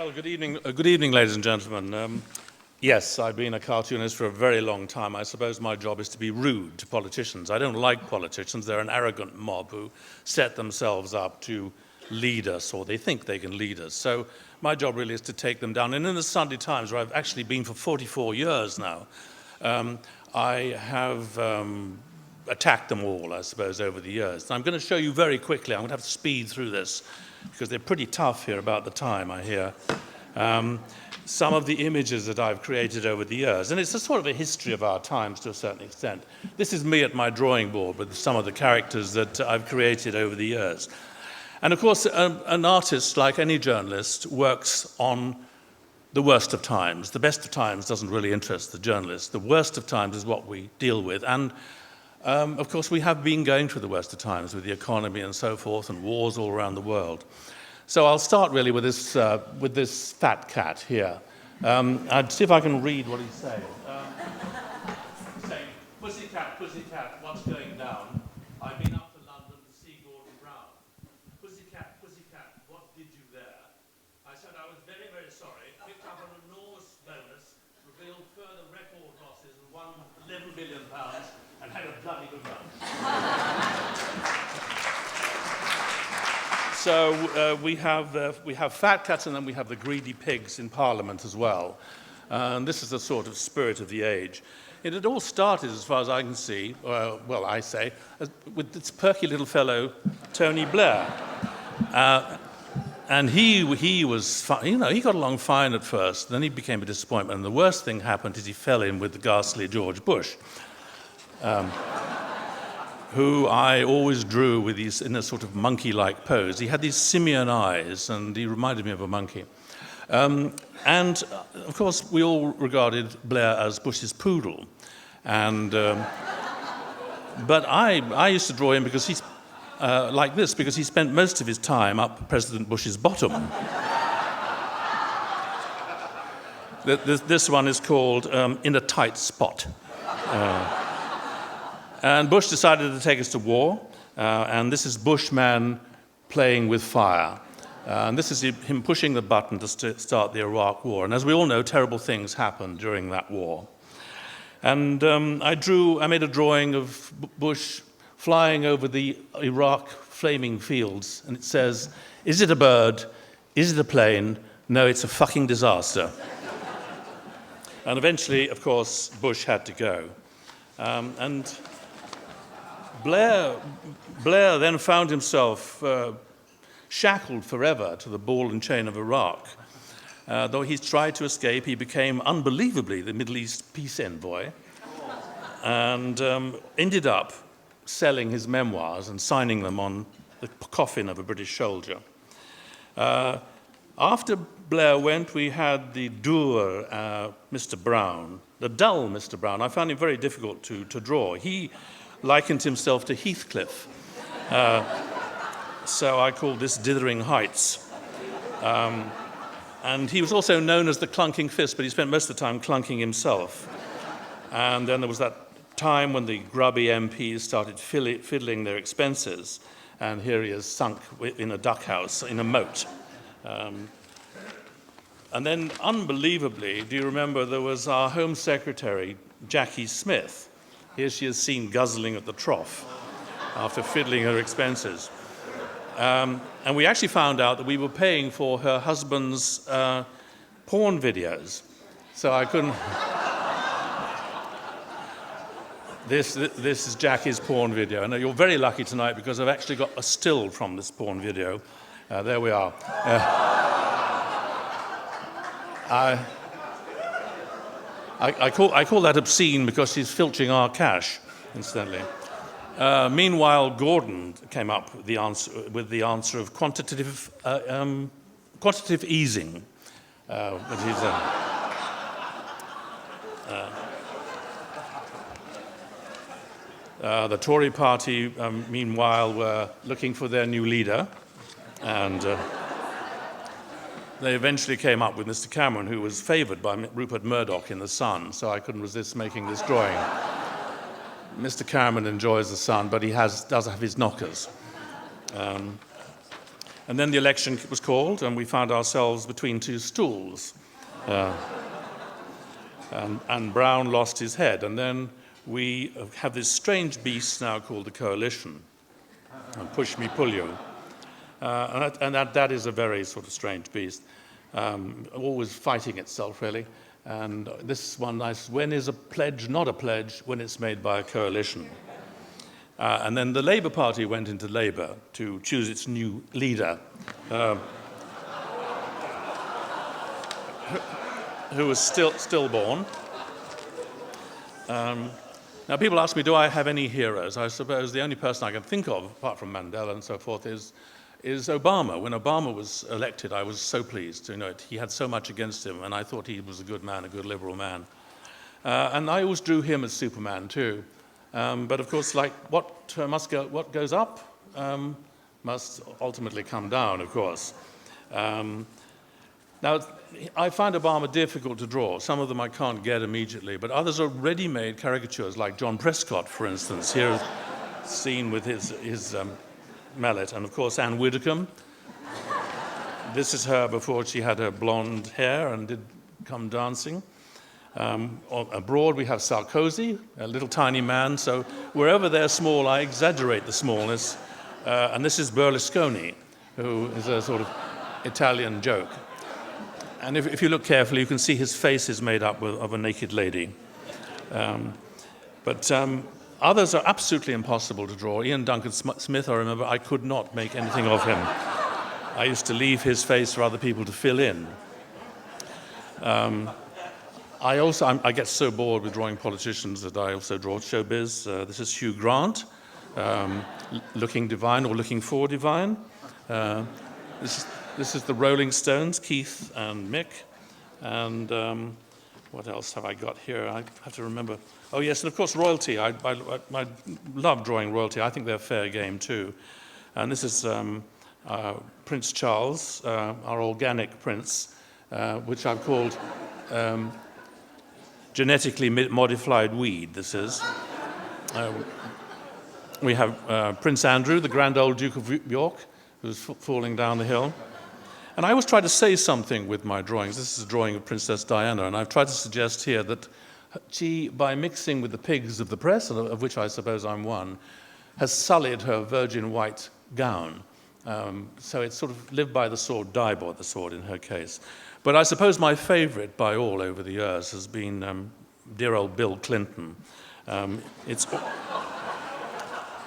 Well, good evening, ladies and gentlemen. Yes, I've been a cartoonist for a very long time. I suppose my job is to be rude to politicians. I don't like politicians. They're an arrogant mob who set themselves up to lead us, or they think they can lead us. So my job really is to take them down. And in the Sunday Times, where I've actually been for 44 years now, I have attacked them all, I suppose, over the years. And I'm going to show you very quickly. I'm going to have to speed through this, because they're pretty tough here about the time, I hear. Some of the images that I've created over the years. And it's a sort of a history of our times to a certain extent. This is me at my drawing board with some of the characters that I've created over the years. And of course, an artist, like any journalist, works on the worst of times. The best of times doesn't really interest the journalist. The worst of times is what we deal with. And of course, we have been going through the worst of times with the economy and so forth, and wars all around the world. So I'll start really with this fat cat here. I'd see if I can read what he's saying. Saying, "Pussycat, pussycat, what's going down? I've been up to London to see Gordon Brown. Pussycat, pussycat, what did you there? I said I was very, very sorry. Picked up an enormous bonus, revealed further record losses, and won £11 million, and had a bloody good run." So we have fat cats, and then we have the greedy pigs in Parliament as well. And this is the sort of spirit of the age. It had all started, as far as I can see, with this perky little fellow, Tony Blair. And he was, he got along fine at first. Then he became a disappointment. And the worst thing happened is he fell in with the ghastly George Bush, who I always drew with these in a sort of monkey-like pose. He had these simian eyes, and he reminded me of a monkey. And of course, we all regarded Blair as Bush's poodle. And but I used to draw him because he's like this, because he spent most of his time up President Bush's bottom. This one is called "In a Tight Spot." And Bush decided to take us to war, and this is Bushman playing with fire. And this is him pushing the button to start the Iraq War. And as we all know, terrible things happened during that war. And I made a drawing of Bush flying over the Iraq flaming fields, and it says, "Is it a bird? Is it a plane? No, it's a fucking disaster." And eventually, of course, Bush had to go. And Blair then found himself shackled forever to the ball and chain of Iraq. Though he tried to escape, he became unbelievably the Middle East peace envoy, and ended up selling his memoirs and signing them on the coffin of a British soldier. After Blair went, we had the dour Mr. Brown, the dull Mr. Brown. I found him very difficult to draw. He likened himself to Heathcliff. So I called this Dithering Heights. And he was also known as the clunking fist, but he spent most of the time clunking himself. And then there was that time when the grubby MPs started fiddling their expenses, and here he is sunk in a duck house, in a moat. And then, unbelievably, do you remember there was our Home Secretary, Jackie Smith. Here she is seen guzzling at the trough after fiddling her expenses. And we actually found out that we were paying for her husband's porn videos. So I couldn't... This is Jackie's porn video. And you're very lucky tonight because I've actually got a still from this porn video. There we are. I call that obscene because she's filching our cash, incidentally. Meanwhile, Gordon came up with the answer of quantitative easing. The Tory party, meanwhile, were looking for their new leader, and they eventually came up with Mr. Cameron, who was favoured by Rupert Murdoch in The Sun, so I couldn't resist making this drawing. Mr. Cameron enjoys The Sun, but he does have his knockers. And then the election was called, and we found ourselves between two stools. And Brown lost his head. And then we have this strange beast now called the coalition, and push me, pull you. And that is a very sort of strange beast, always fighting itself, really. And this one, when is a pledge not a pledge? When it's made by a coalition. And then the Labour Party went into Labour to choose its new leader, who was stillborn. Now, people ask me, do I have any heroes? I suppose the only person I can think of, apart from Mandela and so forth, is Obama. When Obama was elected, I was so pleased. He had so much against him, and I thought he was a good man, a good liberal man. And I always drew him as Superman too. But of course, like what goes up must ultimately come down, of course. Now, I find Obama difficult to draw. Some of them I can't get immediately, but others are ready-made caricatures, like John Prescott, for instance, here seen with his mallet, and of course Anne Widdecombe. This is her before she had her blonde hair and did come dancing. Abroad we have Sarkozy, a little tiny man, so wherever they're small I exaggerate the smallness. And this is Berlusconi, who is a sort of Italian joke. And if you look carefully, you can see his face is made up of a naked lady. But others are absolutely impossible to draw. Ian Duncan Smith, I remember, I could not make anything of him. I used to leave his face for other people to fill in. I get so bored with drawing politicians that I also draw showbiz. This is Hugh Grant, looking divine or looking for divine. This is the Rolling Stones, Keith and Mick. And what else have I got here? I have to remember. Oh, yes, and of course, royalty. I love drawing royalty. I think they're fair game, too. And this is Prince Charles, our organic prince, which I've called genetically modified weed, this is. We have Prince Andrew, the Grand Old Duke of York, who's falling down the hill. And I always try to say something with my drawings. This is a drawing of Princess Diana, and I've tried to suggest here that she, by mixing with the pigs of the press, of which I suppose I'm one, has sullied her virgin white gown. So it's sort of live by the sword, die by the sword in her case. But I suppose my favorite by all over the years has been dear old Bill Clinton.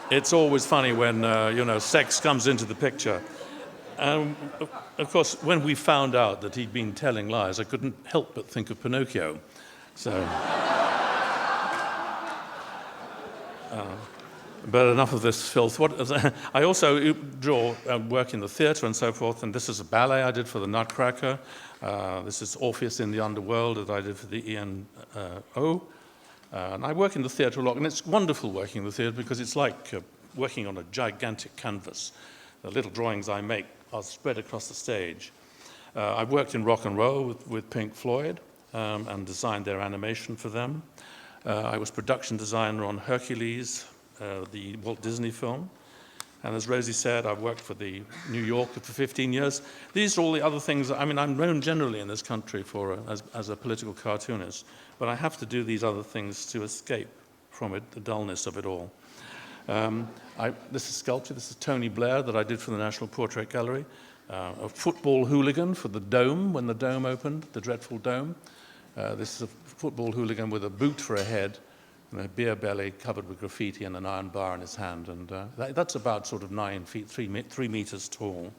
It's always funny when, sex comes into the picture. Of course, when we found out that he'd been telling lies, I couldn't help but think of Pinocchio. So, but enough of this filth. I also draw, work in the theatre and so forth, and this is a ballet I did for the Nutcracker. This is Orpheus in the Underworld that I did for the E&O. And I work in the theatre a lot, and it's wonderful working in the theatre because it's like working on a gigantic canvas. The little drawings I make are spread across the stage. I've worked in rock and roll with Pink Floyd and designed their animation for them. I was production designer on Hercules, the Walt Disney film. And as Rosie said, I've worked for the New Yorker for 15 years. These are all the other things. I mean, I'm known generally in this country as a political cartoonist, but I have to do these other things to escape from it, the dullness of it all. This is sculpture. This is Tony Blair that I did for the National Portrait Gallery. A football hooligan for the Dome, when the Dome opened, the dreadful Dome. This is a football hooligan with a boot for a head and a beer belly covered with graffiti and an iron bar in his hand. And that's about sort of 9 feet, 3 meters tall.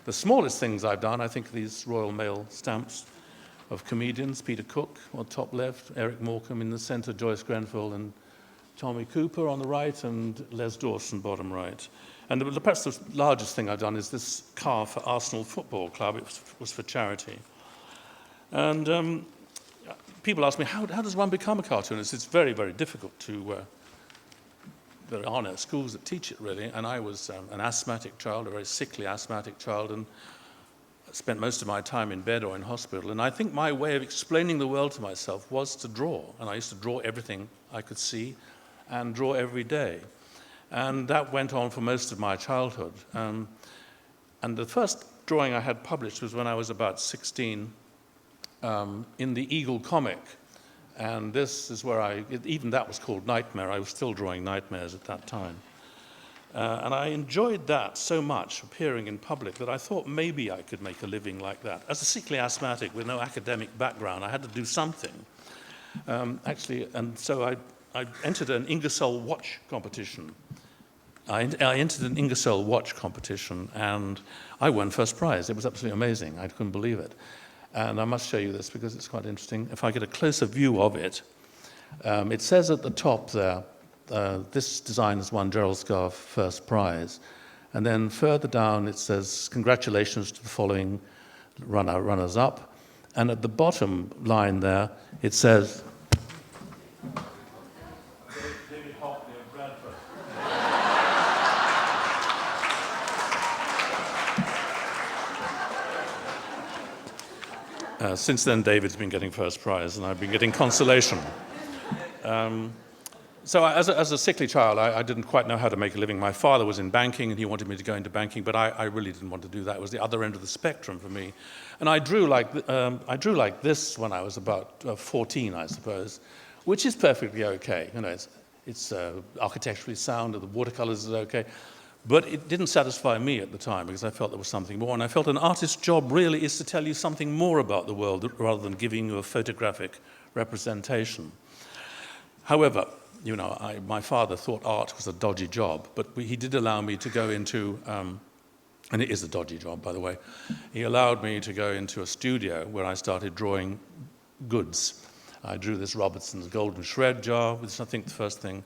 The smallest things I've done, I think, are these Royal Mail stamps of comedians. Peter Cook on top left, Eric Morecambe in the center, Joyce Grenfell and Tommy Cooper on the right, and Les Dawson bottom right. And perhaps the largest thing I've done is this car for Arsenal Football Club. It was for charity. And people ask me, how does one become a cartoonist? It's very, very difficult to... there are no schools that teach it, really. And I was an asthmatic child, a very sickly asthmatic child, and spent most of my time in bed or in hospital. And I think my way of explaining the world to myself was to draw. And I used to draw everything I could see and draw every day. And that went on for most of my childhood. And And the first drawing I had published was when I was about 16 in the Eagle comic. And this is where even that was called Nightmare. I was still drawing nightmares at that time. And I enjoyed that so much, appearing in public, that I thought maybe I could make a living like that. As a sickly asthmatic with no academic background, I had to do something. Actually, and so I entered an Ingersoll watch competition. I entered an Ingersoll watch competition, and I won first prize. It was absolutely amazing. I couldn't believe it. And I must show you this because it's quite interesting. If I get a closer view of it, it says at the top there, this design has won Gerald Scarfe first prize. And then further down it says, congratulations to the following runners-up. And at the bottom line there, it says, David Hockney of Bradford. Since then, David's been getting first prize, and I've been getting consolation. So as a sickly child, I didn't quite know how to make a living. My father was in banking, and he wanted me to go into banking, but I really didn't want to do that. It was the other end of the spectrum for me. And I drew like this when I was about 14, I suppose, which is perfectly okay. You know, it's architecturally sound, and the watercolors is okay. But it didn't satisfy me at the time because I felt there was something more. And I felt an artist's job really is to tell you something more about the world rather than giving you a photographic representation. However, you know, my father thought art was a dodgy job, but he did allow me to go into, and it is a dodgy job, by the way, he allowed me to go into a studio where I started drawing goods. I drew this Robertson's golden shred jar, which is, I think, the first thing.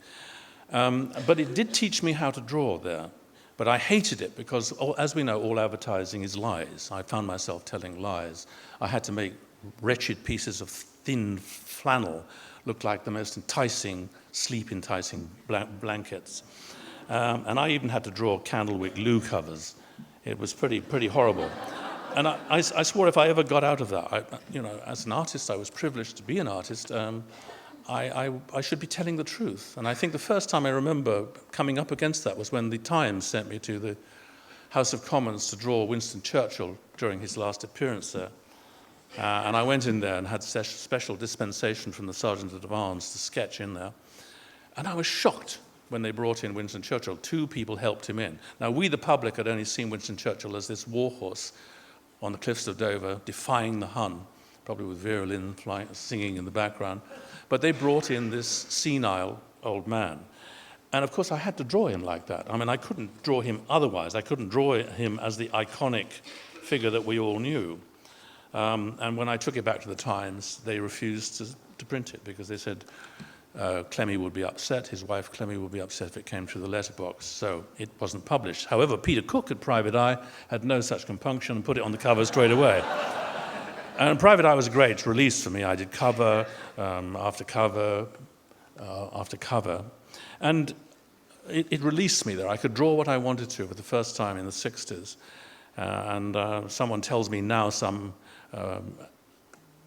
But it did teach me how to draw there. But I hated it because, as we know, all advertising is lies. I found myself telling lies. I had to make wretched pieces of thin flannel look like the most enticing, sleep-enticing blankets. And I even had to draw candlewick loo covers. It was pretty horrible. And I swore if I ever got out of that, you know, as an artist, I was privileged to be an artist. I should be telling the truth. And I think the first time I remember coming up against that was when the Times sent me to the House of Commons to draw Winston Churchill during his last appearance there. And I went in there and had special dispensation from the Sergeant at Arms to sketch in there. And I was shocked when they brought in Winston Churchill. 2 people helped him in. Now, we, the public, had only seen Winston Churchill as this warhorse on the cliffs of Dover, defying the Hun, probably with Vera Lynn singing in the background. But they brought in this senile old man. And of course, I had to draw him like that. I mean, I couldn't draw him otherwise. I couldn't draw him as the iconic figure that we all knew. And when I took it back to the Times, they refused to print it because they said Clemmy would be upset, his wife Clemmy would be upset if it came through the letterbox. So it wasn't published. However, Peter Cook at Private Eye had no such compunction and put it on the cover straight away. And Private Eye was a great release for me. I did cover after cover after cover. And it released me there. I could draw what I wanted to for the first time in the 60s. And someone tells me now, some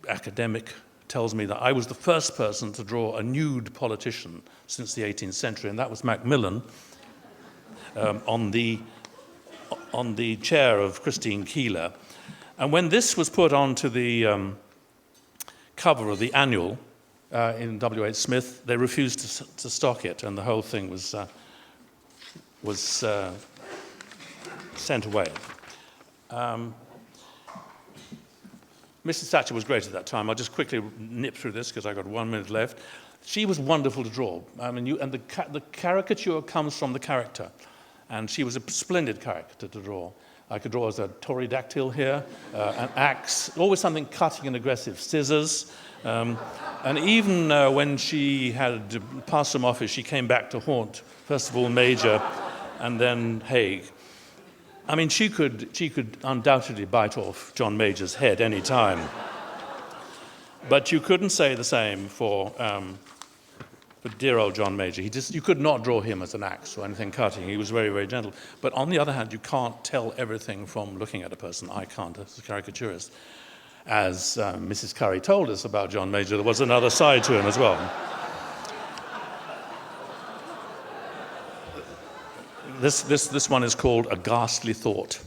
academic tells me that I was the first person to draw a nude politician since the 18th century, and that was Macmillan on the chair of Christine Keeler. And when this was put onto the cover of the annual in W.H. Smith, they refused to stock it, and the whole thing was sent away. Mrs. Thatcher was great at that time. I'll just quickly nip through this because I've got 1 minute left. She was wonderful to draw. I mean, and the caricature comes from the character, and she was a splendid character to draw. I could draw as a Tory-dactyl here, an axe, always something cutting and aggressive, scissors. And even when she had passed from office, she came back to haunt, first of all, Major and then Haig. I mean, she could undoubtedly bite off John Major's head any time. But you couldn't say the same for dear old John Major. You could not draw him as an axe or anything cutting. He was very, very gentle. But on the other hand, you can't tell everything from looking at a person. I can't as a caricaturist. As Mrs. Curry told us about John Major, there was another side to him as well. This one is called A Ghastly Thought.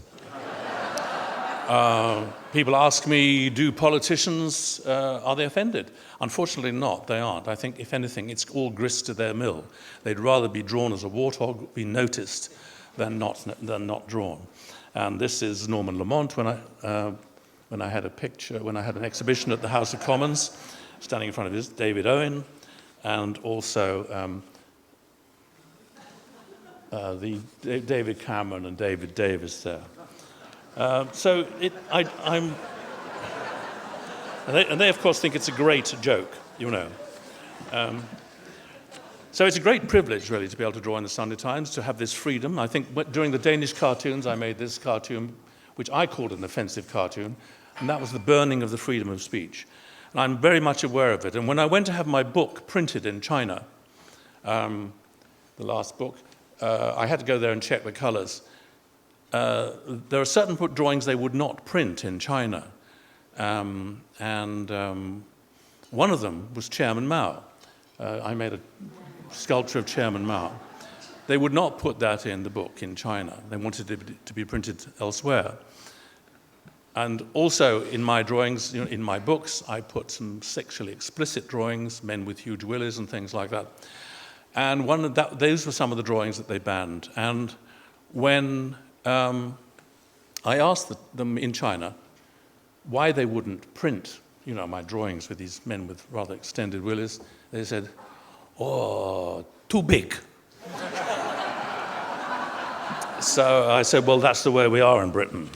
People ask me, do politicians, are they offended? Unfortunately not, they aren't. I think, if anything, it's all grist to their mill. They'd rather be drawn as a warthog, be noticed, than not drawn. And this is Norman Lamont when I had an exhibition at the House of Commons, standing in front of his David Owen, and also David Cameron and David Davis there. And they of course think it's a great joke, you know. So it's a great privilege, really, to be able to draw in the Sunday Times, to have this freedom. I think during the Danish cartoons, I made this cartoon, which I called an offensive cartoon, and that was the burning of the freedom of speech. And I'm very much aware of it. And when I went to have my book printed in China, the last book, I had to go there and check the colors. There are certain drawings they would not print in China. One of them was Chairman Mao. I made a sculpture of Chairman Mao. They would not put that in the book in China. They wanted it to be printed elsewhere. And also in my drawings, you know, in my books, I put some sexually explicit drawings, men with huge willies and things like that. And those were some of the drawings that they banned. And when I asked them in China why they wouldn't print, you know, my drawings with these men with rather extended willies, they said, "Oh, too big." So I said, well, that's the way we are in Britain.